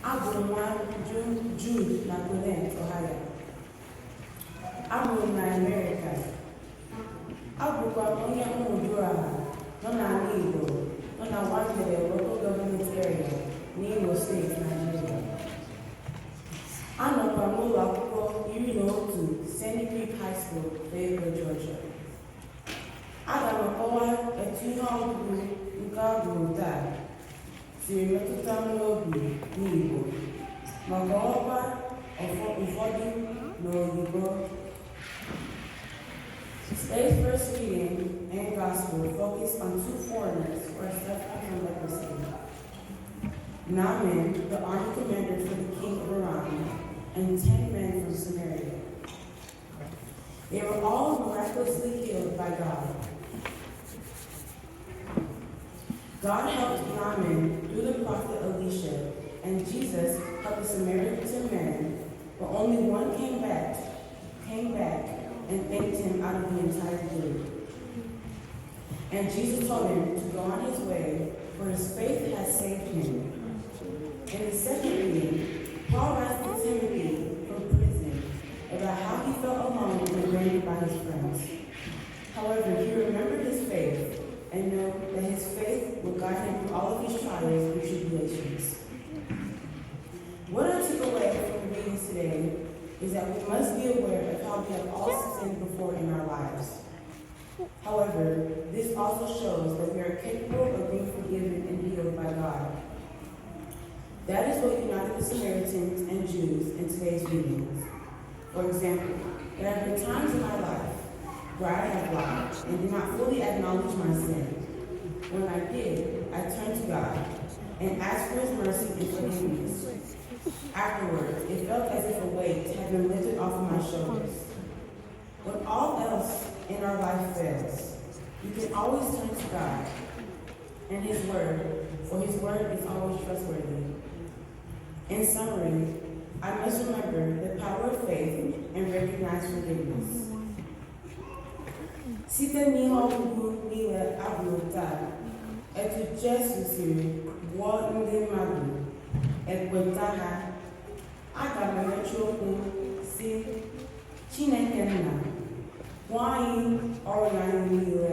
Abụ nwa Jude na Ohaya. Abụ na America. Abụkwa onye mmụju aha nọ n'ala Igbo nọ na Wandere local government area n'Imo State, Nigeria. Anọkwa n'ụlọ akwụkwọ 11 Sandy Creek High School, Fayetteville, Georgia. Aga m akọwa etu ihe ọgụgụ nke agụrụ taa siri metụta m n'obi n'Igbo ma kọwakwa ụfọdụ n'oyibo. Today's first reading and gospel focus on two foreigners who are suffering from leprosy. Naaman, the army commander for the king of Aram, and 10 men from Samaria. They were all miraculously healed by God. God helped Naaman through the prophet Elisha, and Jesus helped the Samaritan man, but only one came back and thanked him out of the entire group. And Jesus told him to go on his way, for his faith had saved him. In the second reading, Paul writes to Timothy from prison about how he felt alone and abandoned by his friends. However, he remembered his faith and knew that his faith would guide him through all of his trials and tribulations. What I took away from the readings today is that we must be aware of how we have all sinned before in our lives. However, this also shows that we are capable of being forgiven and healed by God. That is what united the Samaritans and Jews in today's readings. For example, there have been times in my life where I have lied and did not fully acknowledge my sin. When I did, I turned to God and asked for his mercy and forgiveness. Afterwards, it felt as if a weight had been lifted off of my shoulders. When all else in our life fails, you can always turn to God and his word, for his word is always trustworthy. In summary, I must remember the power of faith and recognize forgiveness. Site n'ihe ọgụgụ niile abụrụ taa, etu Jesu siri gwọọ ndị mmadụ ekweta ha, aga m emechi okwu si, Chineke nna, gwọọ anyị ọrịa anyị niile.